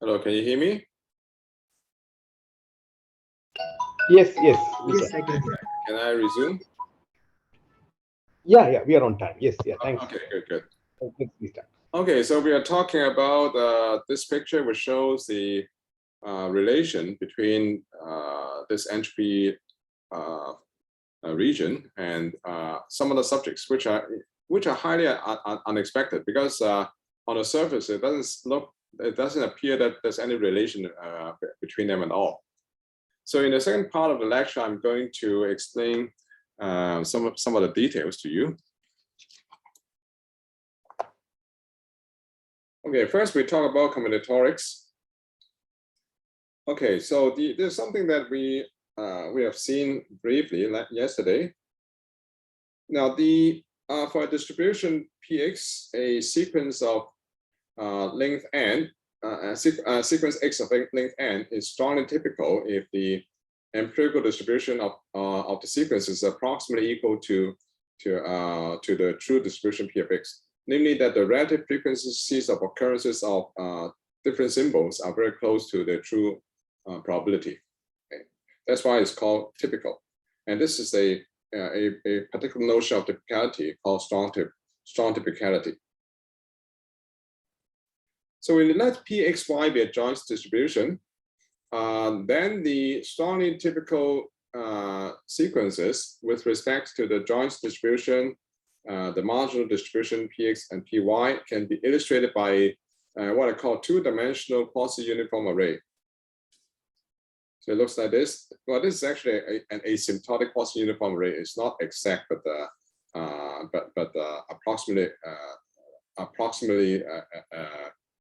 Hello, can you hear me? Yes, yes. Yes, I can hear. Can I resume? Yeah, we are on time. Yes, yeah, thanks. Okay, good. Let's start. Okay, so we are talking about this picture, which shows the relation between this entropy region and some of the subjects, which are highly unexpected, because on the surface it doesn't appear that there's any relation between them at all. So in the second part of the lecture, I'm going to explain some of the details to you. Okay, first we talk about combinatorics. Okay, so there's something that we have seen briefly yesterday. Now, for a distribution Px, a sequence of length n, sequence x of length n is strongly typical if the empirical distribution of the sequence is approximately equal to the true distribution P of x. Namely, that the relative frequencies of occurrences of different symbols are very close to the true probability. Okay. That's why it's called typical. And this is a particular notion of typicality called strong typicality. So when you let Pxy be a joint distribution, then the strongly typical sequences with respect to the joint distribution, the marginal distribution Px and Py can be illustrated by what I call two-dimensional quasi-uniform array. So it looks like this. Well, this is actually an asymptotic quasi-uniform array. It's not exact, but approximately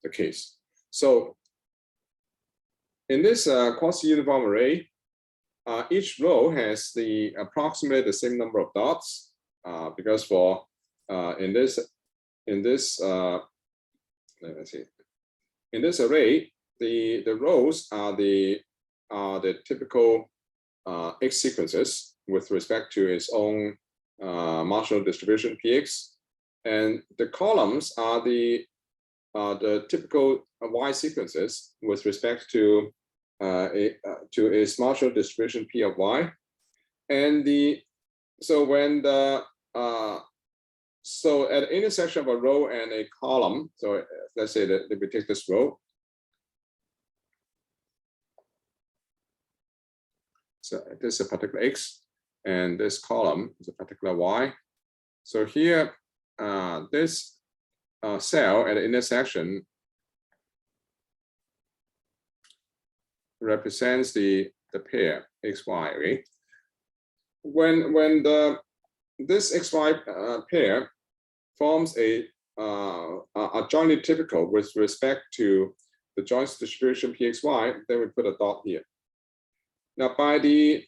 the case. So in this quasi-uniform array, each row has approximately the same number of dots, because for in this array, the rows are the typical x sequences with respect to its own marginal distribution Px, and the columns are the typical y sequences with respect to its marginal distribution P of y, and so at the intersection of a row and a column, so let's say that we take this row. So this is a particular x, and this column is a particular y. So here, this cell at the intersection represents the pair xy. Right? When this xy pair forms a jointly typical with respect to the joint distribution Pxy, then we put a dot here. Now, by the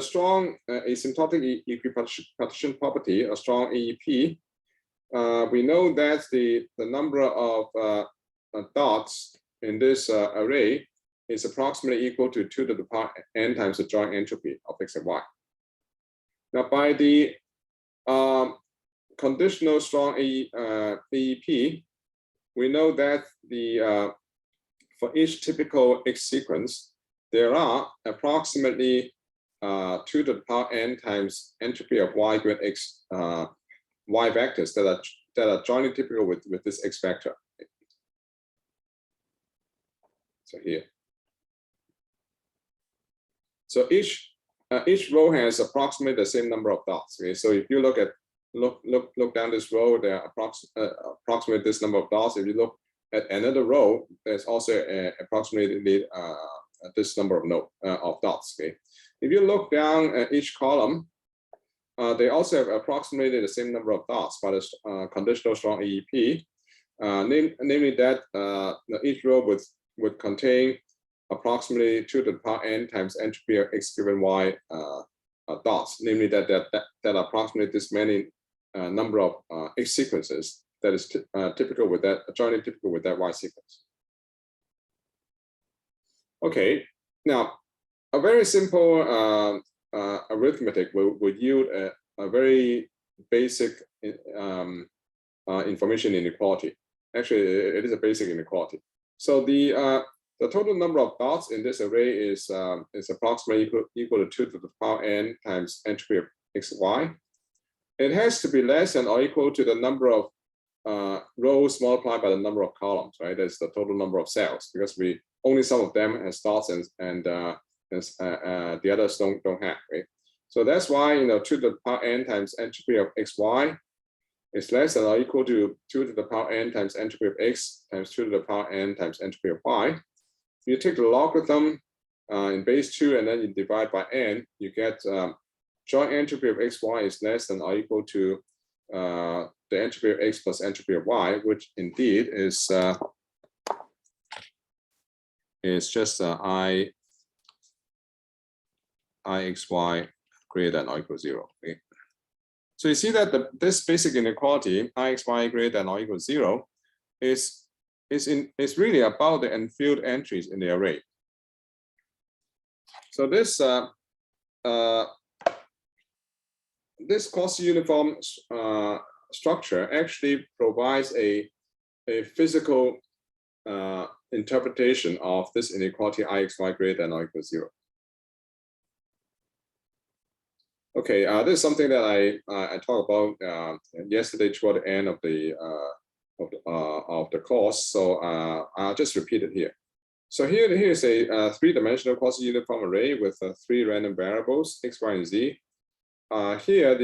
strong asymptotic equipartition property, a strong AEP, we know that the number of dots in this array is approximately equal to 2 to the power n times the joint entropy of x and y. Now, by the conditional strong AEP, we know that for each typical x sequence, there are approximately 2 to the power n times entropy of y grad x y vectors that are jointly typical with this x vector. So here. So each row has approximately the same number of dots. Okay? So if you look down this row, there are approximately this number of dots. If you look at another row, there's also approximately this number of dots. Okay? If you look down at each column, they also have approximately the same number of dots by the conditional strong AEP, namely that each row would contain approximately 2 to the power n times entropy of x given y dots, namely that approximately this many number of x sequences that is typical with that, jointly typical with that y sequence. Okay, now a very simple arithmetic will yield a very basic information inequality. Actually, it is a basic inequality. So the total number of dots in this array is approximately equal to 2 to the power n times entropy of xy. It has to be less than or equal to the number of rows multiplied by the number of columns, right? That's the total number of cells, because only some of them has dots and the others don't have, right? So that's why 2 to the power n times entropy of xy is less than or equal to 2 to the power n times entropy of x times 2 to the power n times entropy of y. You take the logarithm in base 2 and then you divide by n, you get joint entropy of xy is less than or equal to the entropy of x plus entropy of y, which indeed is just ixy greater than or equal to 0. Okay? So you see that this basic inequality, ixy greater than or equal to 0, is really about the unfilled entries in the array. So this this quasi-uniform structure actually provides a physical interpretation of this inequality ixy greater than or equal to 0. Okay, this is something that I talked about yesterday toward the end of the course, so I'll just repeat it here. So here is a three-dimensional quasi-uniform array with 3 random variables x, y, and z. Here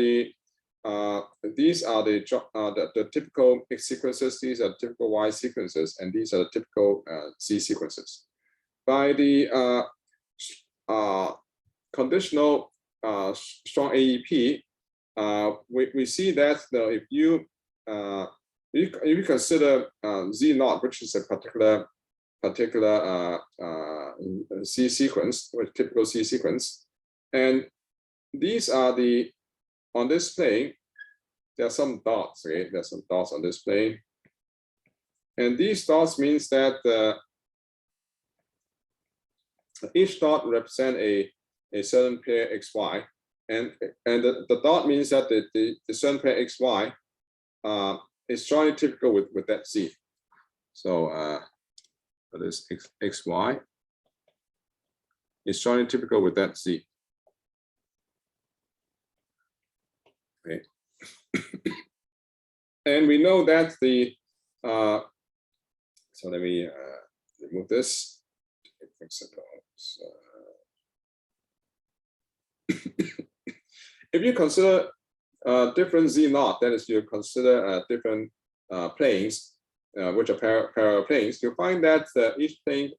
these are the typical x sequences, these are typical y sequences, and these are the typical z sequences. By the conditional strong AEP, we see that if you consider z naught, which is a particular C sequence, or typical C sequence, and these are on this plane, there are some dots, okay? There's some dots on this plane. And these dots means that each dot represents a certain pair XY. And the dot means that the certain pair XY is jointly typical with that C. So this XY is jointly typical with that C. Okay. And we know that so let me remove this. If you consider different Z naught, that is, you consider different planes, which are parallel planes, you find that each plane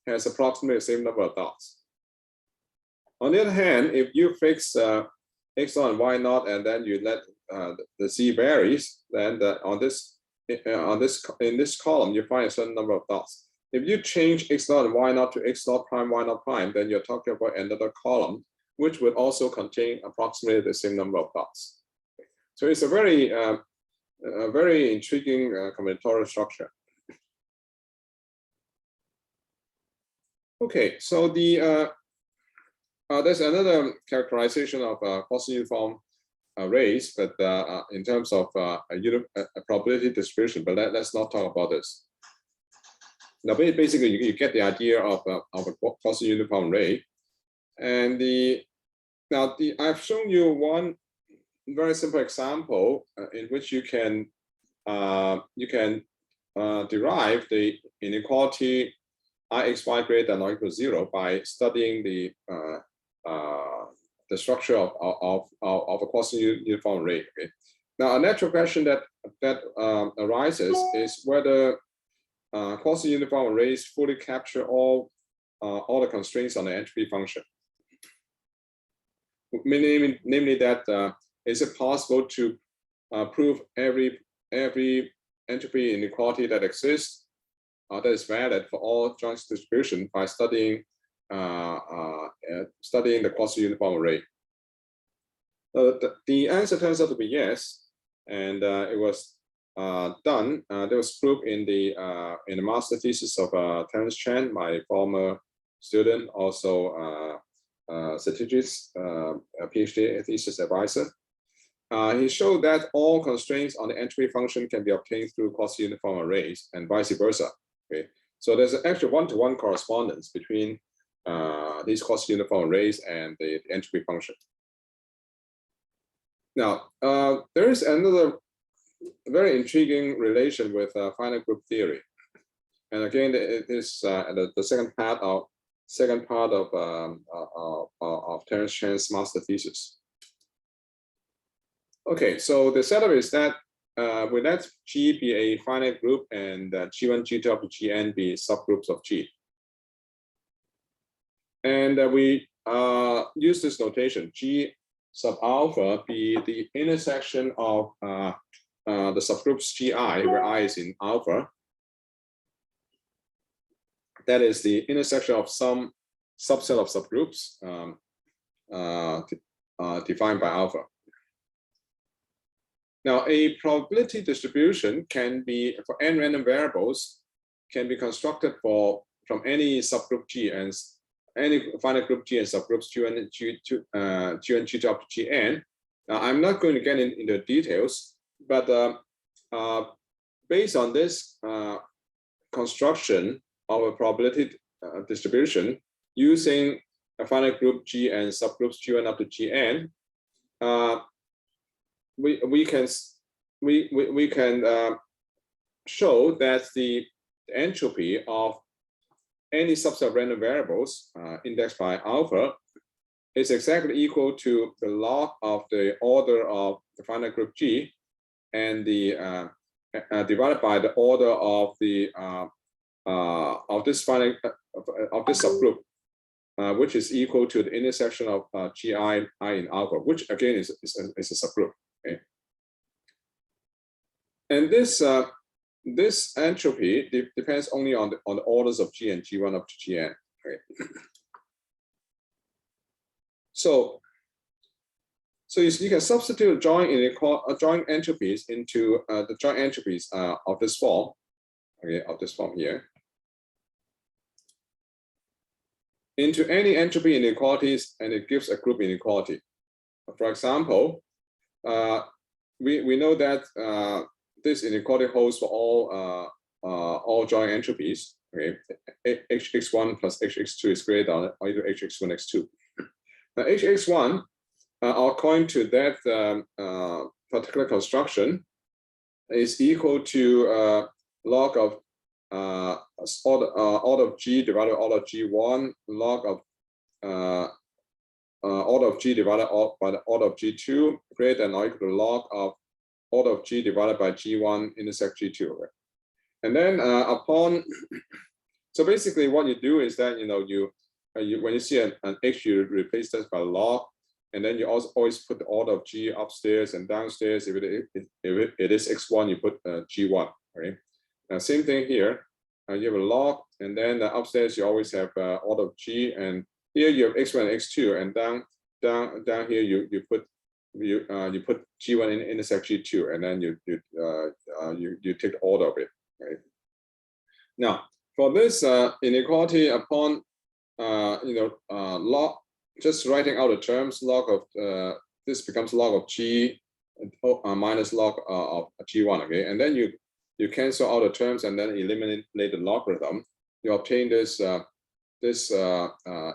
has approximately the same number of dots. On the other hand, if you fix x naught and y naught, and then you let the Z varies, then in this column you find a certain number of dots. If you change x naught and y naught to x naught prime, y naught prime, then you're talking about another column which would also contain approximately the same number of dots. So it's a very intriguing combinatorial structure. Okay, so there's another characterization of quasi-uniform arrays, but in terms of a probability distribution. But let's not talk about this. Now, basically, you get the idea of a quasi-uniform array, and I've shown you one very simple example in which you can derive the inequality ixy greater than or equal to 0 by studying the structure of a quasi-uniform array. Okay? Now, a natural question that arises is whether quasi-uniform arrays fully capture all the constraints on the entropy function. Namely that is it possible to prove every entropy inequality that exists that is valid for all joint distribution by studying the quasi-uniform array? The answer turns out to be yes, and it was done. There was proof in the master thesis of Terence Chan, my former student, also Satijit's PhD thesis advisor. He showed that all constraints on the entropy function can be obtained through quasi-uniform arrays and vice versa. Okay, So there's actually one-to-one correspondence between these cost uniform arrays and the entropy function. Now, there is another very intriguing relation with finite group theory, and again, it is the second part of Terence Chan's master thesis. Okay, so the setup is that we let G be a finite group and G1, G2 up to Gn be subgroups of G. And we use this notation, G sub alpha be the intersection of the subgroups Gi, where I is in alpha. That is the intersection of some subset of subgroups defined by alpha. Now, a probability distribution can be, for n random variables, can be constructed from any subgroup G and any finite group G and subgroups G1, G2 up to Gn. Now, I'm not going to get into details, but based on this construction of a probability distribution using a finite group G and subgroups G1 up to Gn, we can show that the entropy of any subset of random variables indexed by alpha is exactly equal to the log of the order of the finite group G and the divided by the order of the of this subgroup, which is equal to the intersection of Gi I in alpha, which again is a subgroup. Okay, and this entropy depends only on the orders of G and G1 up to Gn. Okay. So you can substitute joint entropies into the joint entropies of this form, okay, of this form here, into any entropy inequalities, and it gives a group inequality. For example, we know that this inequality holds for all joint entropies. Okay, hx1 plus hx2 is greater than or either hx1 x2. Now hx1, according to that particular construction, is equal to log of order of G divided by order of G1, log of order of G divided by the order of G2 greater than or equal to log of order of G divided by G1 intersect G2. Right? And then so basically what you do is that, when you see an H, you replace that by log, and then you also always put the order of G upstairs and downstairs. If it is X1, you put G1, right? Same thing here. You have a log, and then upstairs you always have order of G, and here you have X1 and X2, and down here you put G1 in intersect G2, and then you take the order of it, right? Now for this inequality upon log, just writing out the terms, log of this becomes log of G minus log of G1, okay, and then you cancel out the terms and then eliminate the logarithm. You obtain this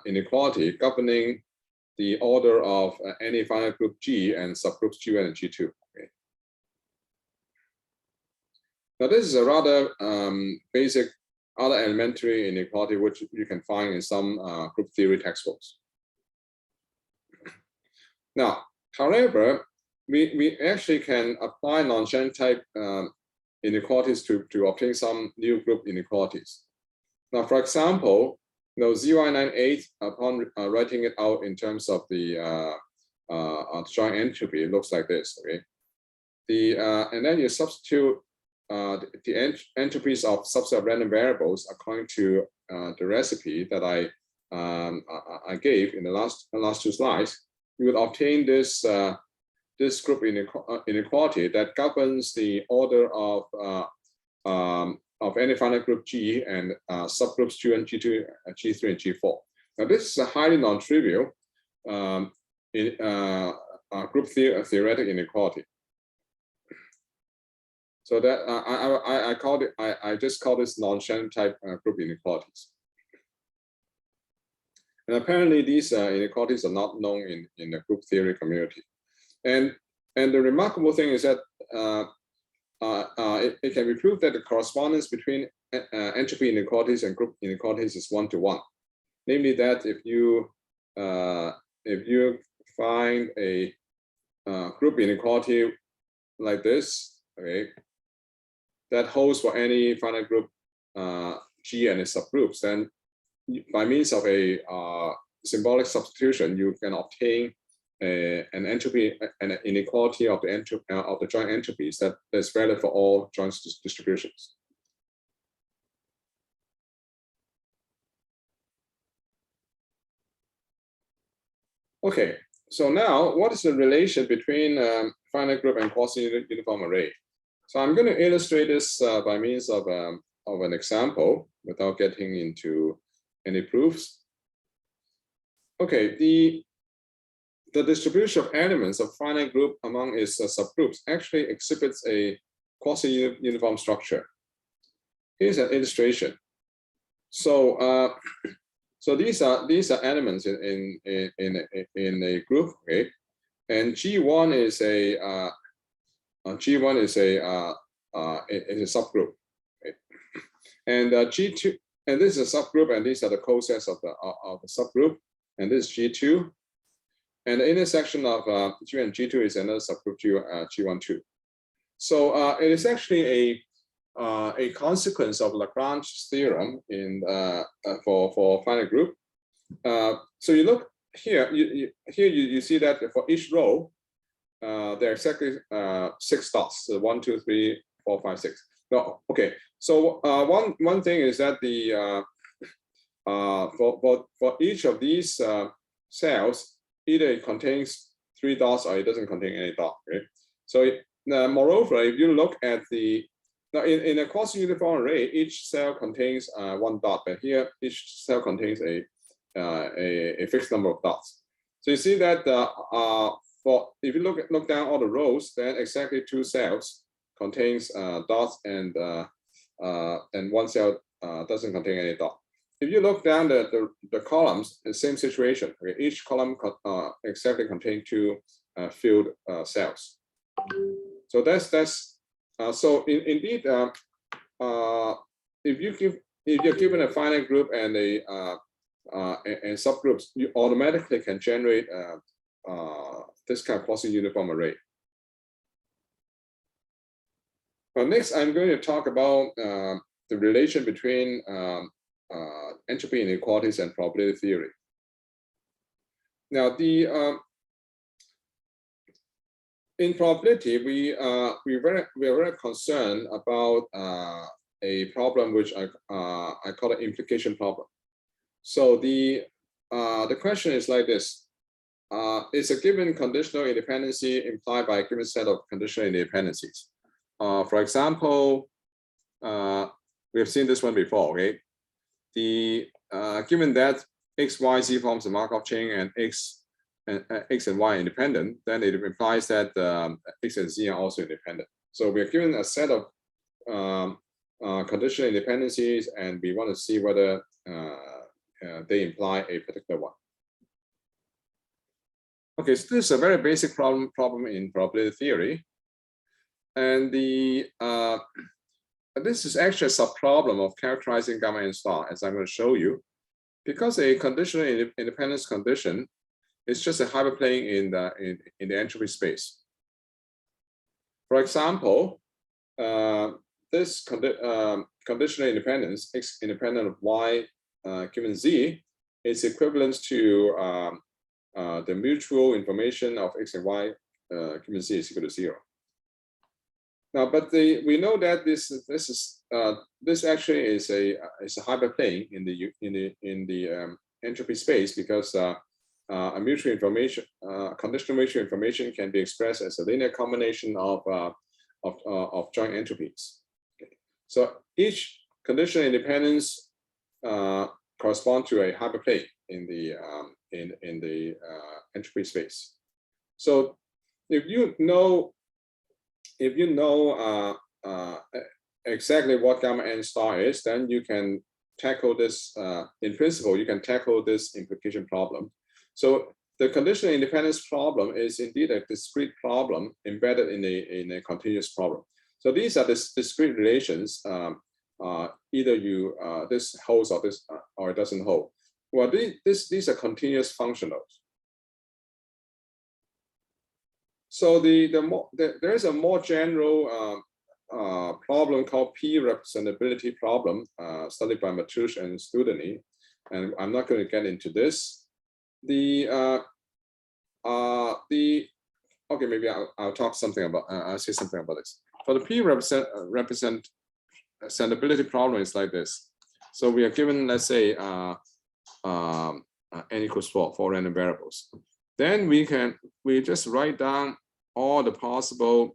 inequality governing the order of any finite group G and subgroups G1 and G2. Okay. Now this is a rather basic, other elementary inequality which you can find in some group theory textbooks. Now, however, we actually can apply non-genotype inequalities to obtain some new group inequalities. Now, for example, ZY98, upon writing it out in terms of the joint entropy, it looks like this. Okay, and then you substitute the entropies of subset of random variables according to the recipe that I gave in the last two slides. You would obtain this this group inequality that governs the order of any finite group G and subgroups G1, G2, G3, and G4. Now this is a highly non-trivial group theoretic inequality. So that I called it, I just call this non-Genotype group inequalities. And apparently these inequalities are not known in the group theory community. And the remarkable thing is that it can be proved that the correspondence between entropy inequalities and group inequalities is 1-to-1. Namely that if you find a group inequality like this, okay, that holds for any finite group G and its subgroups, then by means of a symbolic substitution, you can obtain an entropy and an inequality of the joint entropies that is valid for all joint distributions. Okay, so now what is the relation between finite group and quasi-uniform array? So I'm going to illustrate this by means of an example without getting into any proofs. Okay, the distribution of elements of finite group among its subgroups actually exhibits a quasi-uniform structure. Here's an illustration. So so these are elements in a group, okay, and G1 is a subgroup, okay? And G2, and this is a subgroup, and these are the cosets of the subgroup, and this is G2, and the intersection of G and G2 is another subgroup G12. So it is actually a consequence of Lagrange's theorem in for finite group. So you look here, you see that for each row, there are exactly 6 dots. So 1, 2, 3, 4, 5, 6. No, okay. So one thing is that the for each of these cells, either it contains 3 dots or it doesn't contain any dot. Okay. So moreover, if you look at the now in a quasi-uniform array, each cell contains 1 dot, but here each cell contains a fixed number of dots. So you see that for if you look down all the rows, then exactly 2 cells contains dots, and 1 cell doesn't contain any dot. If you look down the columns, the same situation. Okay? Each column exactly contains 2 filled cells. So that's so indeed, if you're given a finite group and and subgroups, you automatically can generate this kind of quasi-uniform array. But next, I'm going to talk about the relation between entropy inequalities and probability theory. Now, in probability, we are very concerned about a problem which I call an implication problem. So the question is like this: is a given conditional independency implied by a given set of conditional independencies? For example, we have seen this one before. Okay, given that X, Y, Z forms a Markov chain and X and Y are independent, then it implies that X and Z are also independent. So we are given a set of conditional independencies, and we want to see whether they imply a particular one. Okay, so this is a very basic problem in probability theory, and this is actually a subproblem of characterizing gamma n star, as I'm going to show you, because a conditional independence condition is just a hyperplane in the entropy space. For example, this conditional independence, X independent of Y given Z, is equivalent to the mutual information of X and Y given Z is equal to 0. Now, but we know that this actually is a hyperplane in the entropy space, because a mutual information, conditional mutual information, can be expressed as a linear combination of joint entropies. Okay. So each conditional independence corresponds to a hyperplane in the entropy space. So if you know exactly what gamma n star is, then you can tackle this. In principle, you can tackle this implication problem. So the conditional independence problem is indeed a discrete problem embedded in a continuous problem. So these are the discrete relations. Either this holds or this or it doesn't hold. Well, these are continuous functionals. So there is a more general problem called P-representability problem, studied by Matoush and Studeny, and I'm not going to get into this. Okay, maybe I'll talk something about. I'll say something about this. For the P-representability problem is like this. So we are given, let's say, n equals 4 random variables. Then we just write down all the possible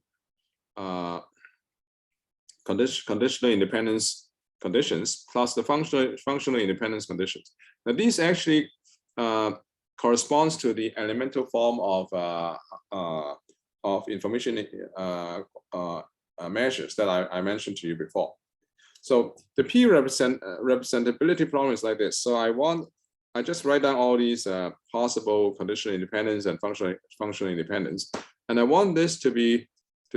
conditional independence conditions plus the functional independence conditions. Now these actually corresponds to the elemental form of information measures that I mentioned to you before. So the P-representability problem is like this. So I just write down all these possible conditional independence and functional independence, and I want this to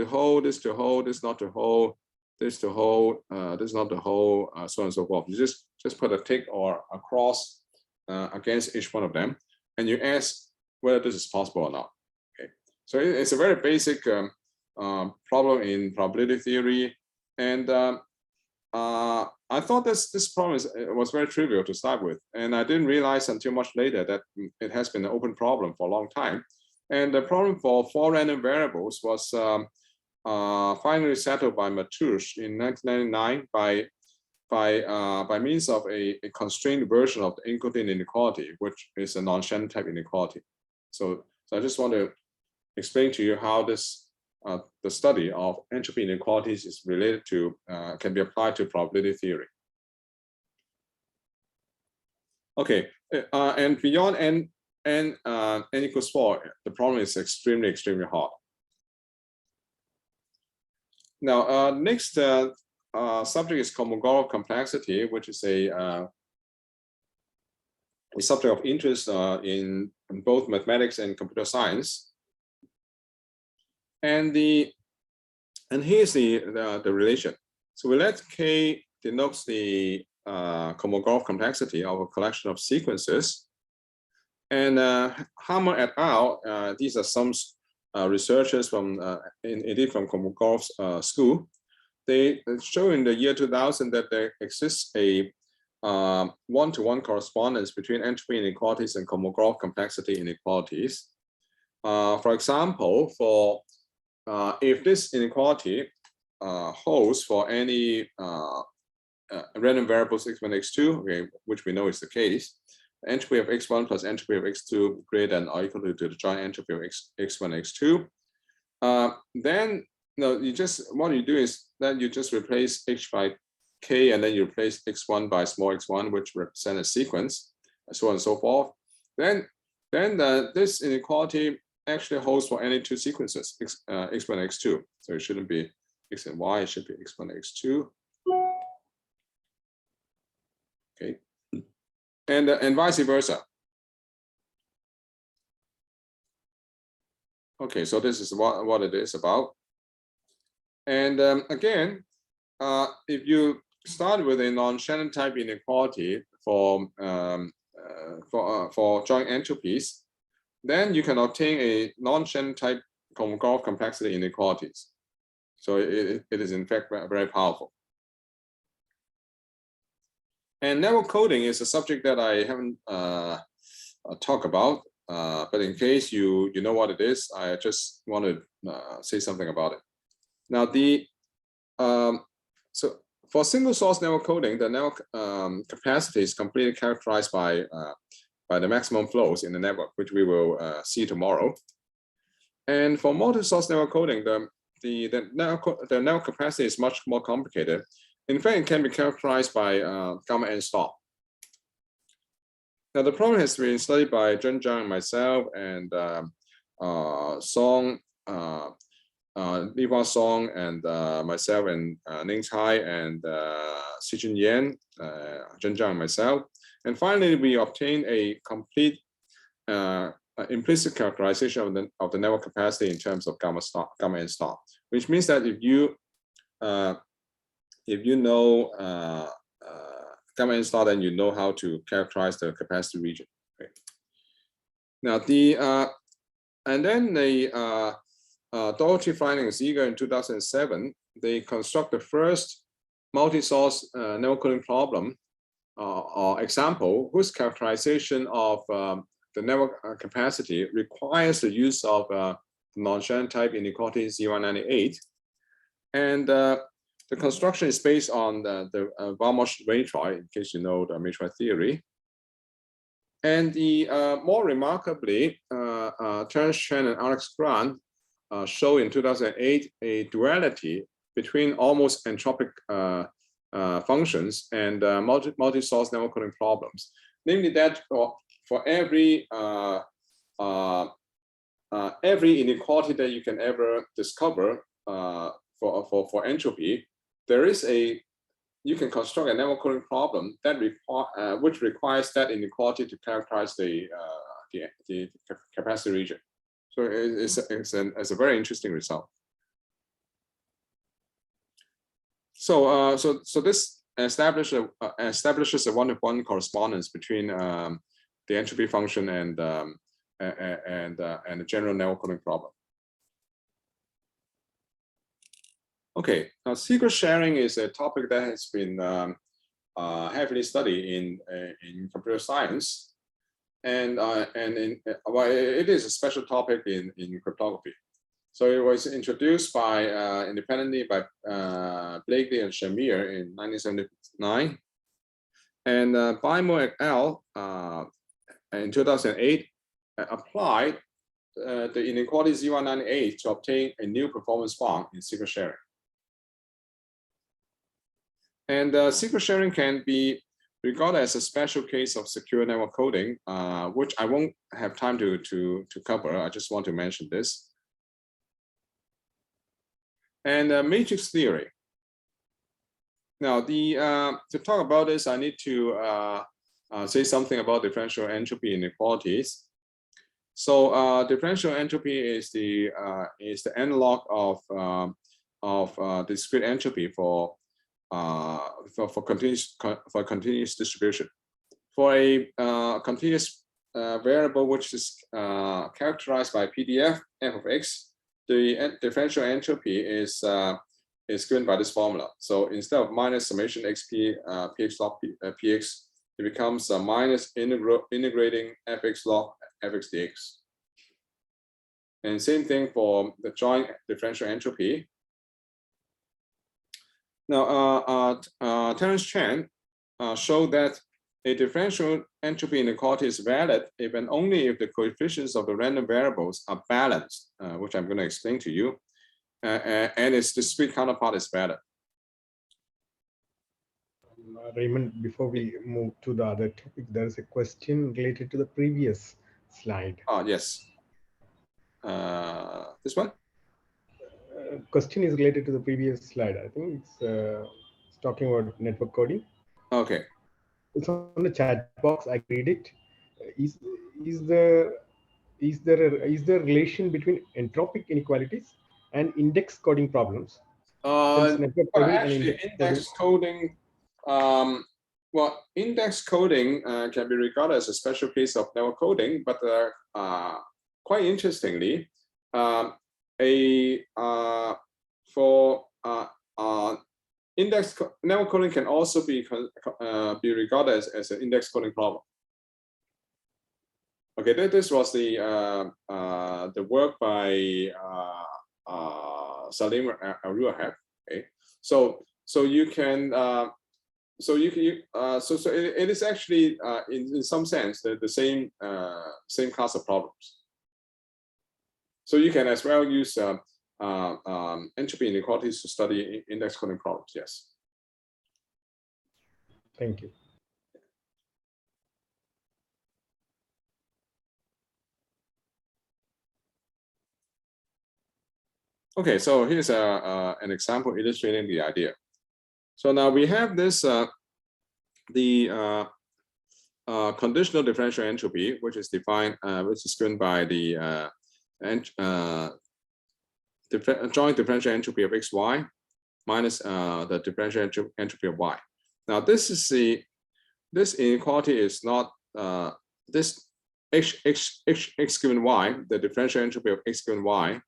hold, this to hold, this not to hold, this to hold, this not to hold, so on and so forth. You just put a tick or a cross against each one of them, and you ask whether this is possible or not. Okay, so it's a very basic problem in probability theory, and I thought this problem was very trivial to start with, and I didn't realize until much later that it has been an open problem for a long time. And the problem for 4 random variables was finally settled by Matoush in 1999 by means of a constrained version of the Enkeltin inequality, which is a non-Genotype inequality. So I just want to explain to you how this the study of entropy inequalities is related to can be applied to probability theory. Okay, and beyond n equals 4, the problem is extremely hard. Now, next subject is Mongol complexity, which is a subject of interest in both mathematics and computer science. And here's the relation. So we let K denotes the Kolmogorov complexity of a collection of sequences. And Hammer et al. These are some researchers from indeed from Kolmogorov's school. They show in the year 2000 that there exists a one-to-one correspondence between entropy inequalities and Kolmogorov complexity inequalities. For example, if this inequality holds for any random variables x1, x2, okay, which we know is the case, entropy of x1 plus entropy of x2 greater than or equal to the joint entropy of x1, x2, then what you do is that you just replace h by k, and then you replace x1 by small x1, which represent a sequence, so on and so forth. Then this inequality actually holds for any 2 sequences, x1, x2. So it shouldn't be x and y, it should be x1, x2. Okay, and vice versa. Okay, so this is what it is about. And again, if you start with a non-Genotype inequality for joint entropies, then you can obtain a non-Genotype Kolmogorov complexity inequalities. So it is in fact very powerful. And network coding is a subject that I haven't talked about, but in case you know what it is, I just want to say something about it. Now so for single source network coding, the network capacity is completely characterized by the maximum flows in the network, which we will see tomorrow. And for multi-source network coding, the network capacity is much more complicated. In fact, it can be characterized by gamma n star. Now, the problem has been studied by Zheng Zhang, myself, and Song, Liwa Song and myself and Ning Chai and Sijun Yan, Zhen Zhang and myself. And finally, we obtained a complete implicit characterization of the network capacity in terms of gamma n star, which means that if you know gamma n star, then you know how to characterize the capacity region. Okay. Now and then the Doherty, Freining, and Ziegler in 2007, they construct the first multi-source network coding problem or example whose characterization of the network capacity requires the use of non-genotype inequality Z198. And the construction is based on the Valmont matroid, in case you know the matroid theory. And the more remarkably, Terence Chen and Alex Grant show in 2008 a duality between almost entropic functions and multi-source network coding problems. Namely that for every inequality that you can ever discover for entropy, there is you can construct a network coding problem that which requires that inequality to characterize the capacity region. So it's a very interesting result. So this establishes a one-to-one correspondence between the entropy function and the general network coding problem. Okay, now secret sharing is a topic that has been heavily studied in computer science. And it is a special topic in cryptography. So it was introduced independently by Blakely and Shamir in 1979, and Baimo et al. In 2008 applied the inequality Z198 to obtain a new performance bond in secret sharing. And secret sharing can be regarded as a special case of secure network coding, which I won't have time to cover. I just want to mention this. And matrix theory. Now, to talk about this, I need to say something about differential entropy inequalities. So differential entropy is the analog of discrete entropy for continuous distribution. For a continuous variable which is characterized by PDF f of x, the differential entropy is given by this formula. So instead of minus summation xp px log px, it becomes minus integrating fx log fx dx. And same thing for the joint differential entropy. Now, Terence Chen showed that a differential entropy inequality is valid if and only if the coefficients of the random variables are balanced, which I'm going to explain to you, and its discrete counterpart is valid. Raymond, before we move to the other topic, there's a question related to the previous slide. Yes. This one? Question is related to the previous slide. I think it's talking about network coding. Okay. It's on the chat box. I read it. Is there a relation between entropic inequalities and index coding problems? Actually, index coding. Well, index coding can be regarded as a special case of network coding, but quite interestingly, index network coding can also be regarded as an index coding problem. Okay, this was the work by Salim Al-Ruahab. Okay, so you can it is actually in some sense the same class of problems. So you can as well use entropy inequalities to study index coding problems. Yes. Thank you. Okay, so here's an example illustrating the idea. So now we have this conditional differential entropy, which is defined, which is given by the joint differential entropy of xy minus the differential entropy of y. Now this is this inequality is not this x given y, the differential entropy of x given y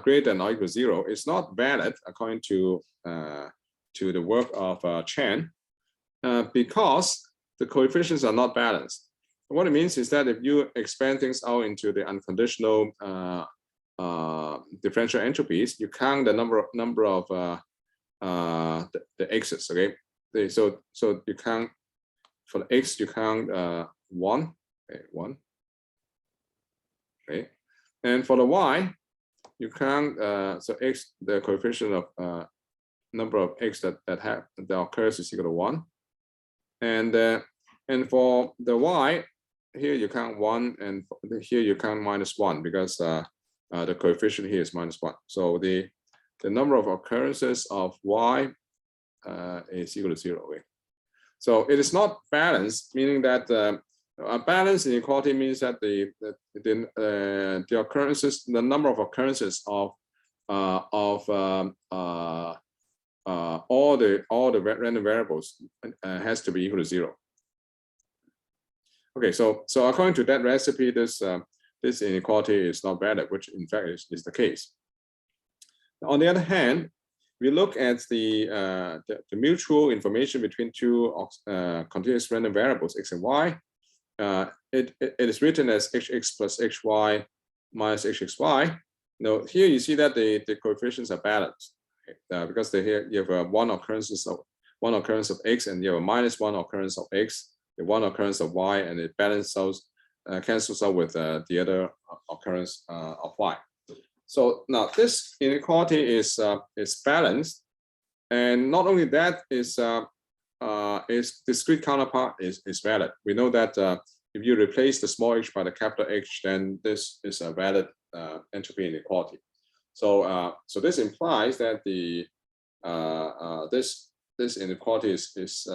greater than or equal to 0 is not valid according to the work of Chen because the coefficients are not balanced. What it means is that if you expand things out into the unconditional differential entropies, you count the number of the x's. Okay, so you count for the x, you count 1, okay, 1. Okay, and for the y, you count so x, the coefficient of number of x that occurs is equal to 1, and for the y, here you count 1, and here you count -1 because the coefficient here is -1. So the number of occurrences of y is equal to 0. Okay? So it is not balanced, meaning that a balanced inequality means that the occurrences, the number of occurrences of all the random variables has to be equal to 0. Okay, so according to that recipe, this inequality is not valid, which in fact is the case. On the other hand, we look at the mutual information between two continuous random variables x and y. It is written as hx plus hy minus hxy. Now here you see that the coefficients are balanced because here you have one occurrence of x, and you have a -1 occurrence of x, the 1 occurrence of y, and it balances out, cancels out with the other occurrence of y. So now this inequality is balanced, and not only that, its discrete counterpart is valid. We know that if you replace the small h by the capital H, then this is a valid entropy inequality. So this implies that this inequality is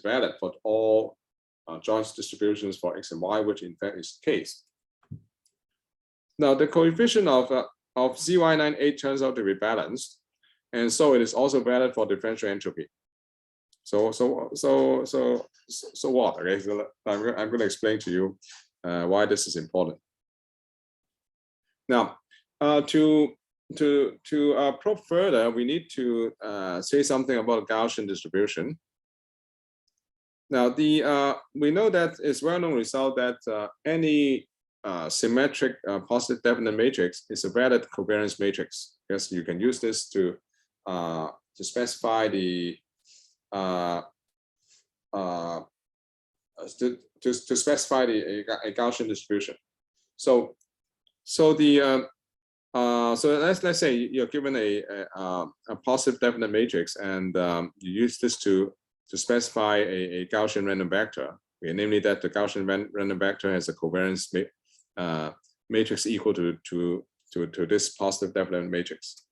valid for all joint distributions for x and y, which in fact is the case. Now the coefficient of zy98 turns out to be balanced, and so it is also valid for differential entropy. So what? Okay, so I'm going to explain to you why this is important. Now, to probe further, we need to say something about Gaussian distribution. Now, we know that it's well-known result that any symmetric positive definite matrix is a valid covariance matrix, because you can use this to specify the to specify a Gaussian distribution. So let's say you're given a positive definite matrix, and you use this to specify a Gaussian random vector, namely that the Gaussian random vector has a covariance matrix equal to this positive definite matrix.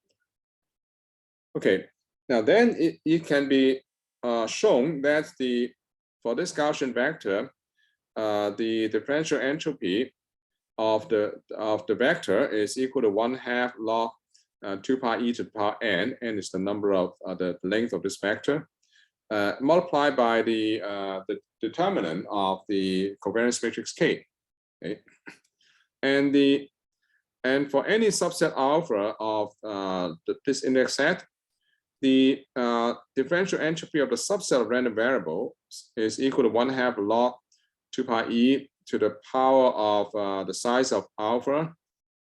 Okay, now then it can be shown that for this Gaussian vector, the differential entropy of the vector is equal to 1/2 log 2 pi e to the power n. N is the number of the length of this vector, multiplied by the determinant of the covariance matrix K. Okay? And for any subset alpha of this index set, the differential entropy of the subset of random variables is equal to 1/2 log 2 pi e to the power of the size of alpha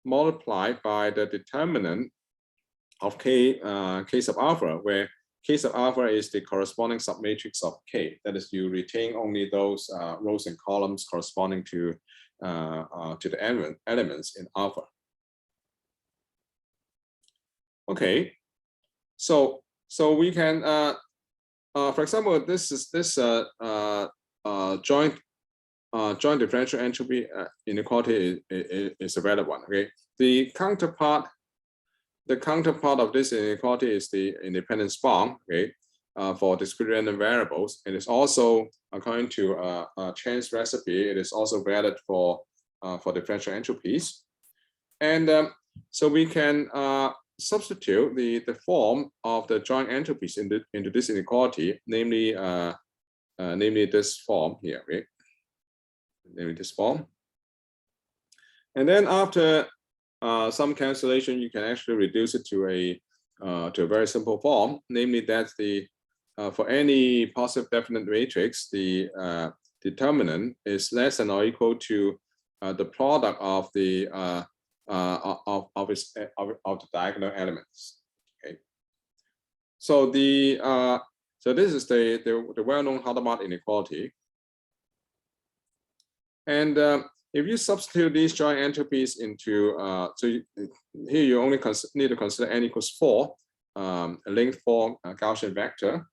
multiplied by the determinant of K sub alpha, where K sub alpha is the corresponding submatrix of K. That is, you retain only those rows and columns corresponding to the elements in alpha. Okay, so we can, for example, this joint differential entropy inequality is a valid one. Okay, the counterpart the counterpart of this inequality is the independence bound, okay, for discrete random variables. It is also, according to Chen's recipe, it is also valid for differential entropies. And so we can substitute the form of the joint entropies into this inequality, namely this form here, right? Namely this form. And then after some cancellation, you can actually reduce it to a very simple form, namely that for any positive definite matrix, the determinant is less than or equal to the product of the diagonal elements. Okay. So so this is the well-known Hadamard inequality. And if you substitute these joint entropies into, here you only need to consider n equals 4, a length 4 Gaussian vector.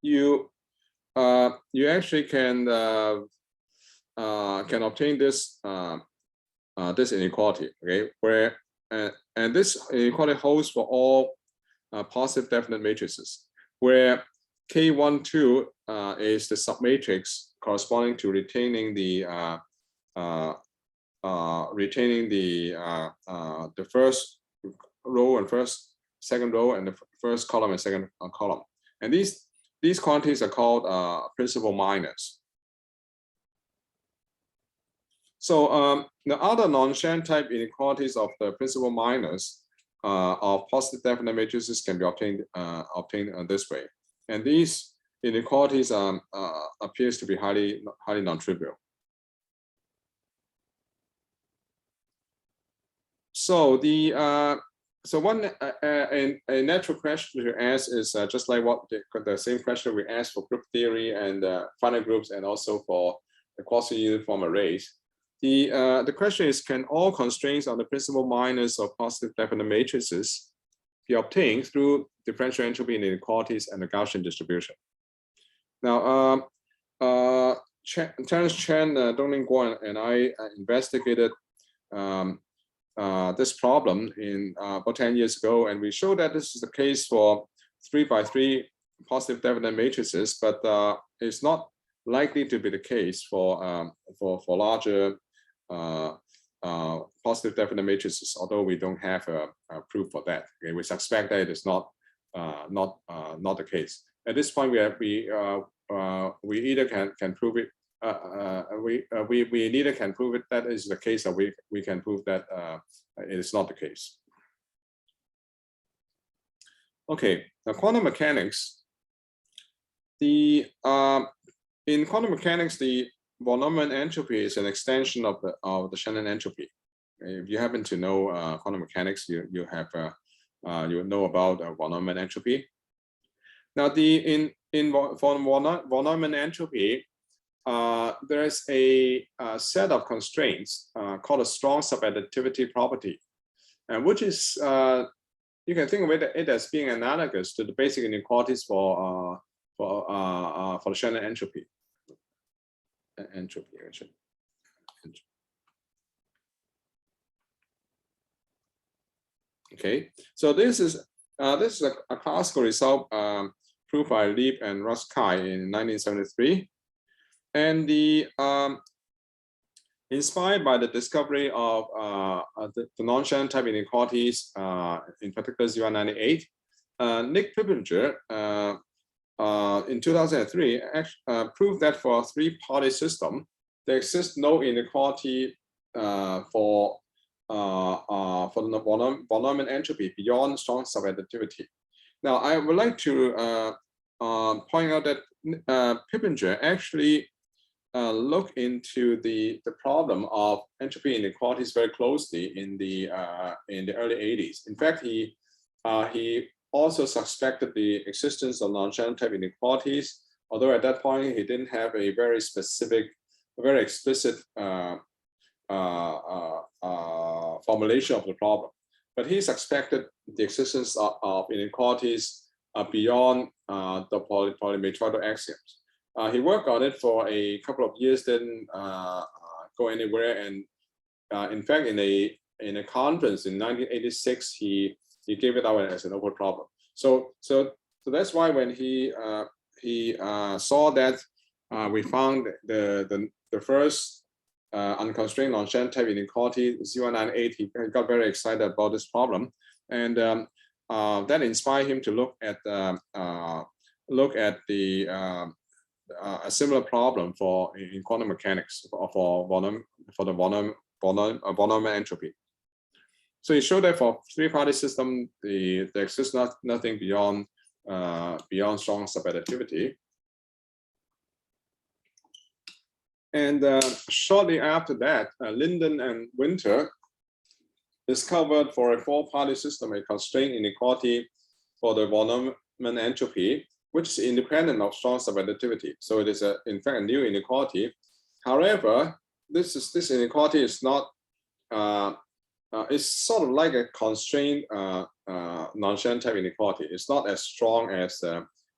You actually can obtain this this inequality, okay? Where and this inequality holds for all positive definite matrices, where K12 is the submatrix corresponding to retaining the first row and second row and the first column and second column. And these quantities are called principal minors. So the other non-Genotype inequalities of the principal minors of positive definite matrices can be obtained this way. And these inequalities appears to be highly non-trivial. So a natural question to ask is just like what the same question we asked for group theory and finite groups, and also for the quasi-uniform arrays. The question is, can all constraints on the principal minors of positive definite matrices be obtained through differential entropy inequalities and the Gaussian distribution? Now, Terence Chen, Dongling Guo, and I investigated this problem in about 10 years ago, and we showed that this is the case for 3x3 positive definite matrices, but it's not likely to be the case for larger positive definite matrices, although we don't have a proof for that. Okay, we suspect that it is not the case. At this point, we either can prove it. We neither can prove it that is the case, or we can prove that it is not the case. Okay, now quantum mechanics. In quantum mechanics, the von Neumann entropy is an extension of the Shannon entropy. If you happen to know quantum mechanics, you know about von Neumann entropy. Now, in von Neumann entropy, there is a set of constraints called a strong subadditivity property, and which is you can think of it as being analogous to the basic inequalities for the Shannon entropy. Okay, so this is a classical result proved by Lieb and Ruskay in 1973. And inspired by the discovery of the non-Genotype inequalities, in particular ZY98, Nick Pippinger in 2003 proved that for a three-party system, there exists no inequality for the von Neumann entropy beyond strong subadditivity. Now, I would like to point out that Pippinger actually look into the problem of entropy inequalities very closely in the early 80s. In fact, he also suspected the existence of non-Genotype inequalities, although at that point he didn't have a very specific, very explicit formulation of the problem. But he suspected the existence of inequalities beyond the polymatroidal axioms. He worked on it for a couple of years, didn't go anywhere, and in fact, in a conference in 1986, he he gave it out as an open problem. So that's why when he saw that we found the first unconstrained non-Genotype inequality 098, he got very excited about this problem, and that inspired him to look at a similar problem in quantum mechanics for the Von entropy. So he showed that for three-party system, there exists nothing beyond strong subadditivity. And shortly after that, Linden and Winter discovered for a four-party system a constraint inequality for the von entropy, which is independent of strong subadditivity. So it is in fact a new inequality. However, this inequality is not. It's sort of like a constrained non-Genotype inequality. It's not as strong as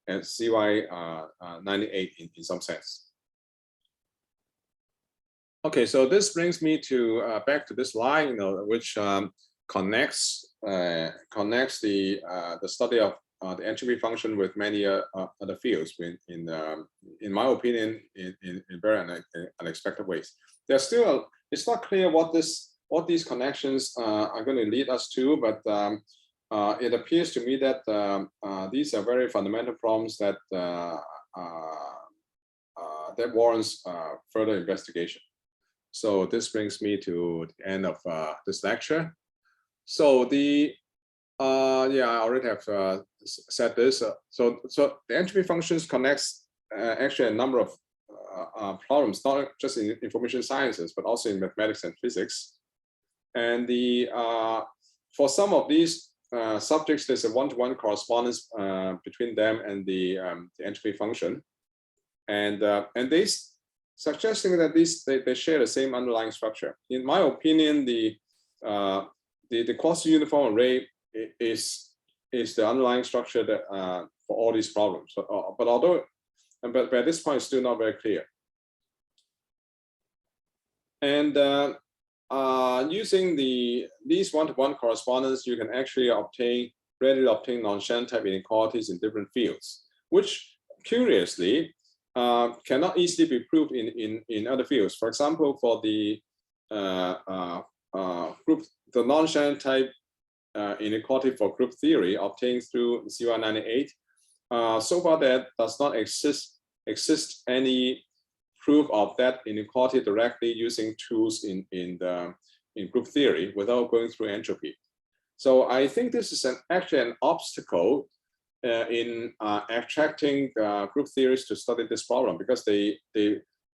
CY98 in some sense. Okay, so this brings me to back to this line, which connects the study of the entropy function with many other fields. In my opinion, in very unexpected ways. There's still it's not clear what these connections are going to lead us to, but it appears to me that these are very fundamental problems that that warrants further investigation. So this brings me to the end of this lecture. So the I already have said this. So the entropy functions connects actually a number of problems, not just in information sciences, but also in mathematics and physics. And for some of these subjects, there's a one-to-one correspondence between them and the entropy function, and they suggesting that they share the same underlying structure. In my opinion, the quasi-uniform array is the underlying structure that for all these problems. But at this point, it's still not very clear. And using these one-to-one correspondence, you can actually readily obtain non-Genotype inequalities in different fields, which curiously cannot easily be proved in other fields. For example, for the non-Genotype inequality for group theory obtained through CY98, so far there does not exist any proof of that inequality directly using tools in group theory without going through entropy. So I think this is actually an obstacle in abstracting group theories to study this problem, because they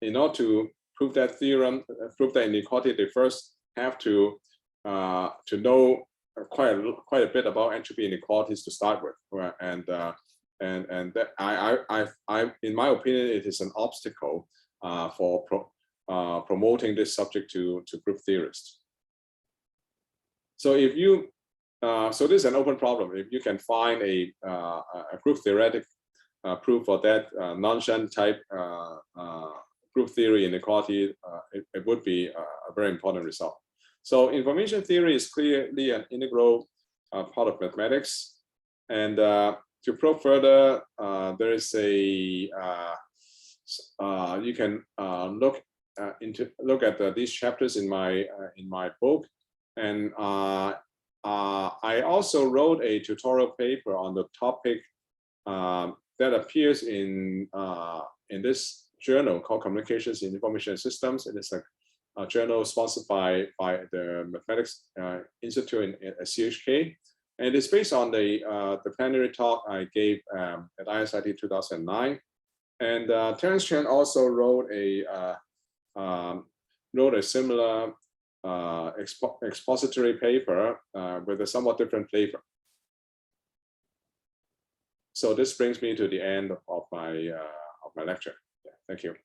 in order to prove that theorem, prove that inequality, they first have to know quite a bit about entropy inequalities to start with, and that in my opinion, it is an obstacle for promoting this subject to group theorists. So if you so this is an open problem. If you can find a group theoretic proof for that non-Genotype group theory inequality, it would be a very important result. So information theory is clearly an integral part of mathematics, and to probe further, there is a you can look at these chapters in my book, and I also wrote a tutorial paper on the topic that appears in this journal called Communications in Information Systems. It is a journal sponsored by the Mathematics Institute at CHK, and it's based on the plenary talk I gave at ISIT 2009. And Terence Chen also wrote a similar expository paper with a somewhat different flavor. So this brings me to the end of my lecture. Yeah, thank you.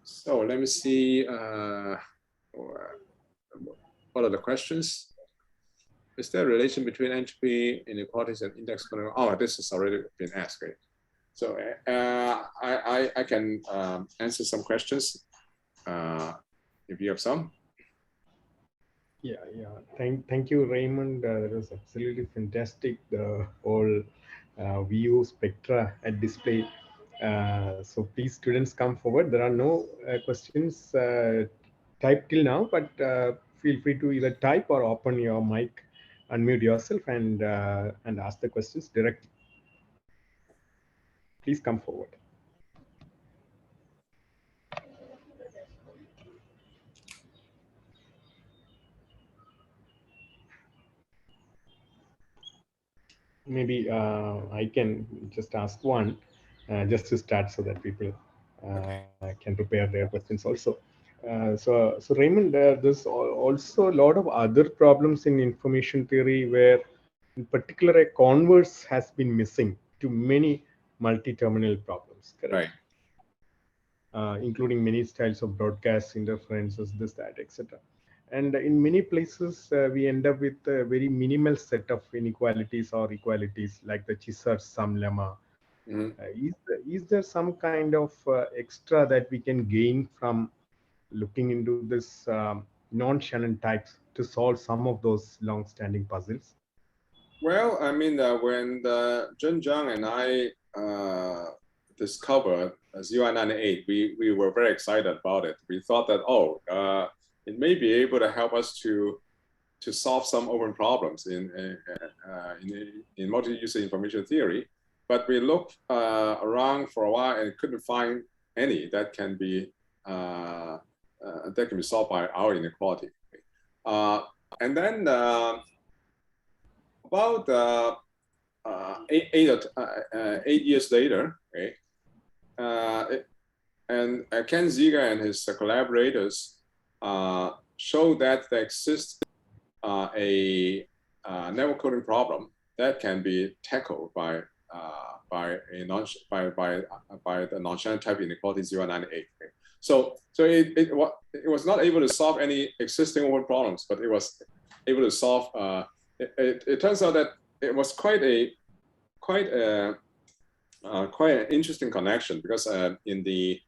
So let me see. What are the questions? Is there a relation between entropy inequalities and index? Oh, this has already been asked. Great. So I can answer some questions if you have some. Yeah. Thank you, Raymond. That was absolutely fantastic. The whole view spectra at display. So please, students, come forward. There are no questions typed till now, but feel free to either type or open your mic, unmute yourself, and ask the questions directly. Please come forward. Maybe I can just ask one, just to start, so that people can prepare their questions also. So Raymond, there's also a lot of other problems in information theory where, in particular, a converse has been missing to many multi-terminal problems, correct? Right. Including many styles of broadcast interferences, this, that, etc. And in many places, we end up with a very minimal set of inequalities or equalities, like the Chisar sum lemma. Is there some kind of extra that we can gain from looking into this non-Shannon types to solve some of those long-standing puzzles? Well, I mean, when Zheng and I discovered ZY98, we were very excited about it. We thought that, it may be able to help us to solve some open problems in multi-user information theory. But we looked around for a while and couldn't find any that can be solved by our inequality. And then about 8 years later, okay, and Ken Ziega and his collaborators showed that there exists a network coding problem that can be tackled by the non-Genotype inequality 098. Okay. So it was not able to solve any existing open problems, but it was able to solve. It turns out that it was quite an interesting connection, because in the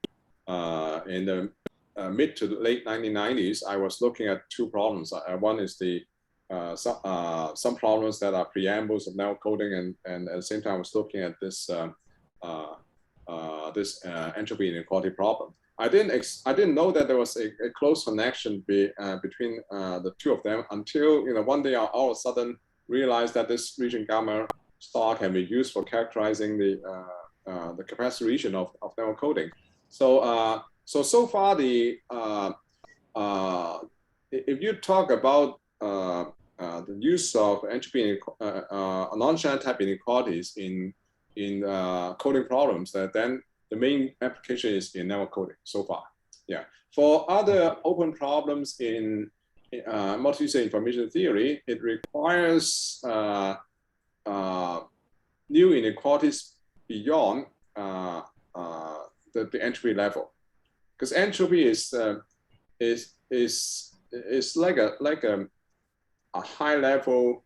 mid to late 1990s, I was looking at two problems. One is some problems that are preambles of network coding, and at the same time, I was looking at this entropy inequality problem. I didn't know that there was a close connection between the two of them until one day I all of a sudden realized that this region gamma star can be used for characterizing the capacity region of network coding. So so far if you talk about the use of entropy non-Genotype inequalities in coding problems, then the main application is in network coding so far. Yeah. For other open problems in multi-user information theory, it requires new inequalities beyond the entropy level, because entropy is like a high level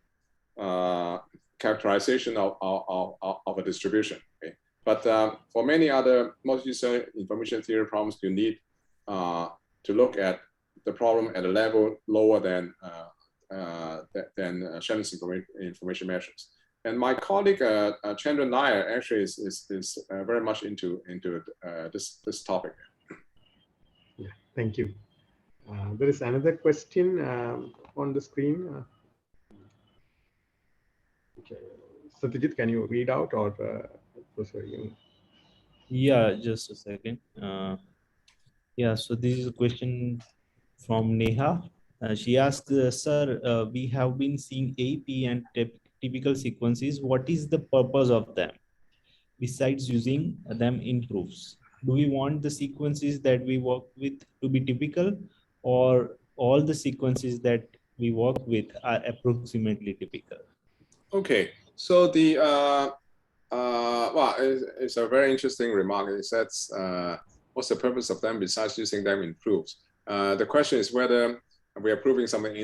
characterization of a distribution. Okay? But for many other multi-user information theory problems, you need to look at the problem at a level lower than Shannon's information measures. And my colleague Chandra Nair actually is very much into this topic. Yeah, thank you. There is another question on the screen. Okay. Satyajit, can you read out, or Professor Yeung? Yeah, just a second. Yeah, so this is a question from Neha. She asked, sir, we have been seeing AP and typical sequences. What is the purpose of them besides using them in proofs? Do we want the sequences that we work with to be typical, or all the sequences that we work with are approximately typical? Okay, so the well, it's a very interesting remark. It says, what's the purpose of them besides using them in proofs? The question is whether we are proving something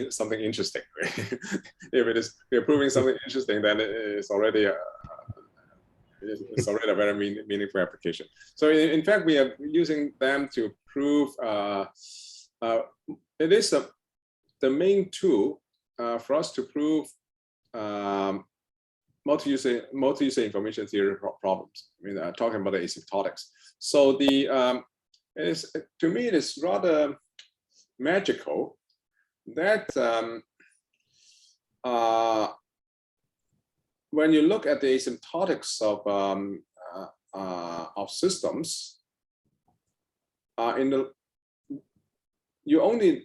interesting. If it is, we are proving something interesting, then it's already a very meaningful application. So in fact, we are using them to prove it is the main tool for us to prove multi-user information theory problems. I mean, talking about the asymptotics. So the to me, it is rather magical that when you look at the asymptotics of systems, you only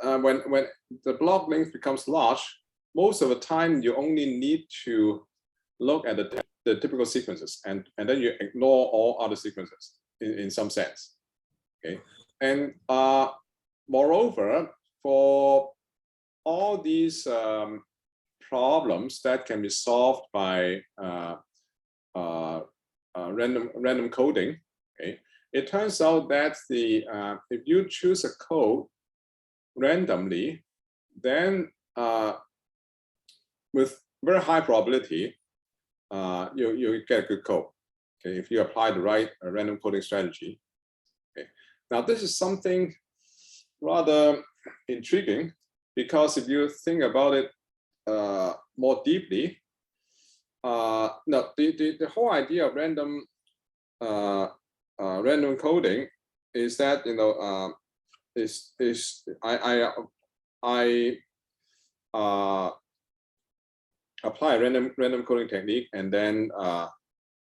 when the block length becomes large, most of the time you only need to look at the typical sequences, and then you ignore all other sequences in some sense. Okay, and moreover, for all these problems that can be solved by random coding, okay, it turns out that if you choose a code randomly, then with very high probability, you get good code. Okay, if you apply the right random coding strategy. Okay, now this is something rather intriguing, because if you think about it more deeply, no, the whole idea of random coding is that, you know, I apply a random coding technique, and then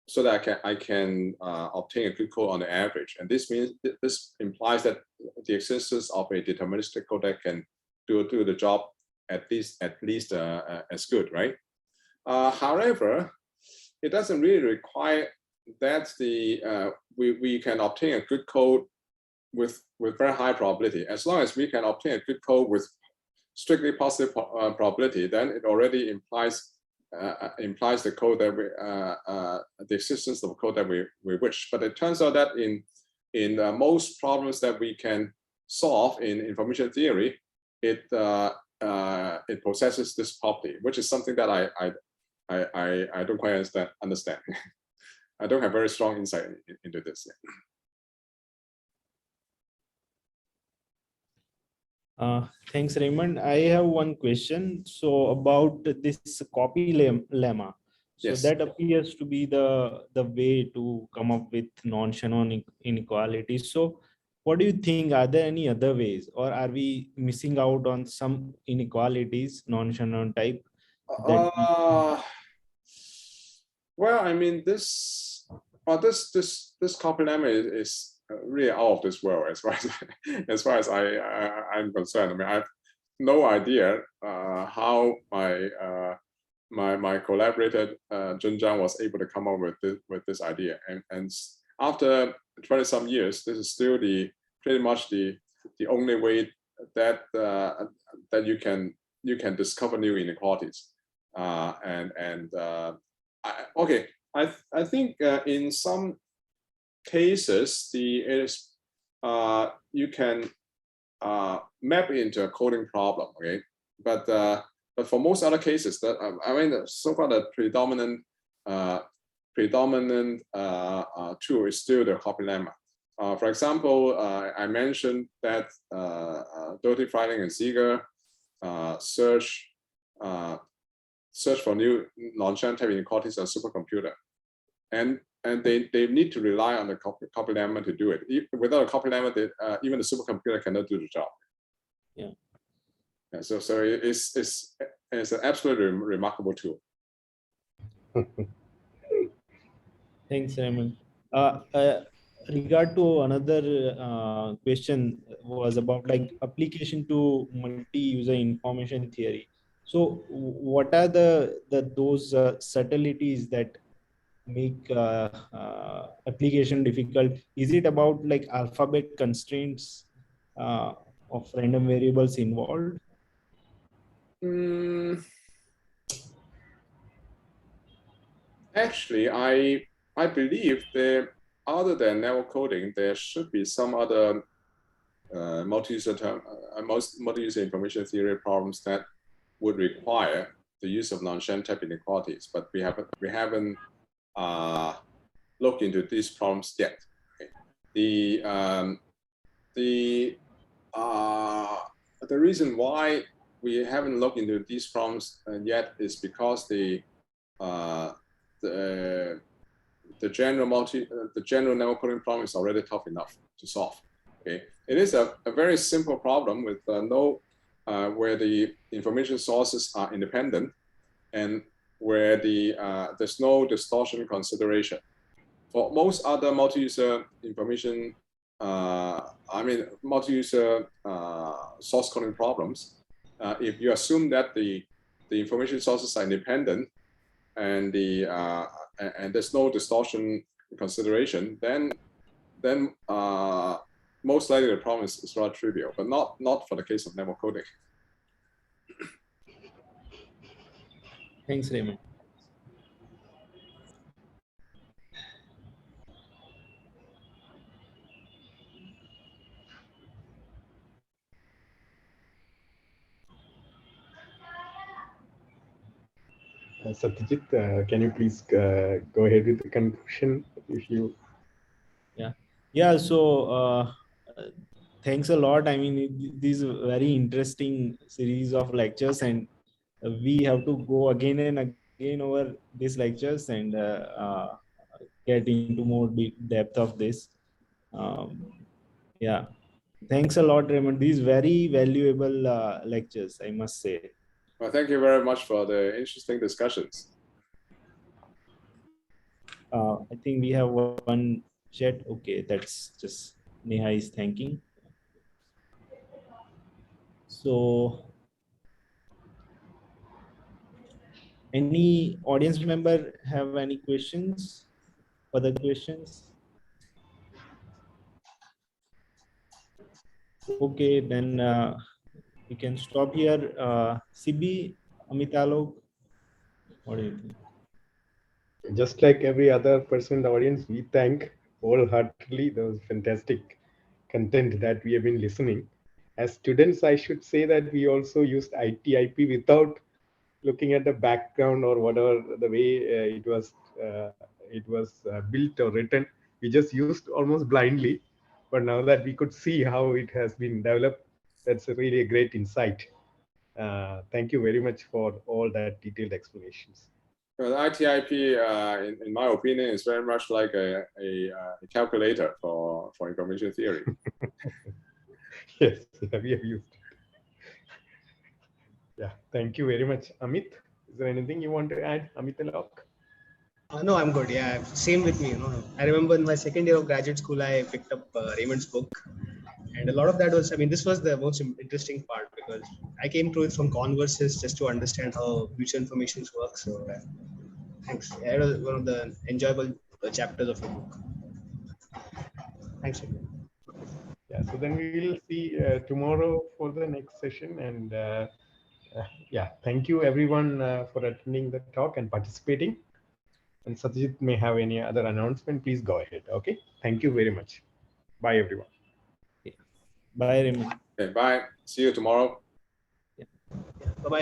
so that I can obtain a good code on the average. And this implies that the existence of a deterministic code that can do the job at least as good, right? However, it doesn't really require that we can obtain a good code with very high probability. As long as we can obtain a good code with strictly positive probability, then it already implies the code that the existence of code that we wish. But it turns out that in most problems that we can solve in information theory, it possesses this property, which is something that I don't quite understand. I don't have very strong insight into this yet. Thanks, Raymond. I have one question. So about this copy lemma. So yes, that appears to be the way to come up with non-Shannon inequalities. So what do you think? Are there any other ways, or are we missing out on some inequalities, non-Shannon type? Well, I mean, this copy lemma is really out of this world as far as I'm concerned. I mean, I have no idea how my collaborator Junjiang was able to come up with this idea, and after 20 some years, this is still pretty much the only way that that you can discover new inequalities. Okay, I think in some cases you can map into a coding problem, okay, but for most other cases, that I mean, so far the predominant tool is still the copy lemma. For example, I mentioned that Doty, Freiling, and Ziegler search for new non-Genotype inequalities on supercomputer, and they need to rely on the copy lemma to do it. Without a copy lemma, even the supercomputer cannot do the job. Yeah. So it's an absolutely remarkable tool. Thanks, Raymond. Regard to another question was about like application to multi-user information theory. So what are those subtleties that make application difficult? Is it about like alphabet constraints of random variables involved? Actually, I believe that other than narrow coding, there should be some other multi-user information theory problems that would require the use of non-Genotype inequalities, but we haven't looked into these problems yet. Okay. the reason why we haven't looked into these problems yet is because the general network coding problem is already tough enough to solve. Okay, it is a very simple problem with where the information sources are independent and where there's no distortion consideration. For most other multi-user information, multi-user source coding problems, if you assume that the information sources are independent and there's no distortion consideration, then most likely the problem is rather trivial, but not for the case of network coding. Thanks, Raymond. Satyajit, can you please go ahead with the conclusion if you? Yeah. So thanks a lot. I mean, these are very interesting series of lectures, and we have to go again and again over these lectures and get into more depth of this. Yeah. Thanks a lot, Raymond. These very valuable lectures, I must say. Well, thank you very much for the interesting discussions. I think we have one chat. Okay, that's just Neha is thanking. So, any audience member have any questions? Further questions? Okay, then we can stop here. Sibi, Amitalok, what do you think? Just like every other person in the audience, we thank wholeheartedly those fantastic content that we have been listening. As students, I should say that we also used ITIP without looking at the background or whatever the way it was built or written. We just used almost blindly. But now that we could see how it has been developed, that's really a great insight. Thank you very much for all that detailed explanations. Well, ITIP, in my opinion, is very much like a calculator for information theory. Yes, we have used it. Yeah, thank you very much, Amit. Is there anything you want to add, Amitalok? No, I'm good. Yeah, same with me. You know, I remember in my second year of graduate school, I picked up Raymond's book, and a lot of that was. I mean, this was the most interesting part because I came to it from converses just to understand how future information works. So, thanks. Yeah, it was one of the enjoyable chapters of the book. Thanks. Yeah, so then we will see tomorrow for the next session. And yeah, thank you everyone for attending the talk and participating. And Satyajit may have any other announcement, please go ahead. Okay, thank you very much. Bye, everyone. Bye, Raymond. Okay, bye. See you tomorrow. Bye bye.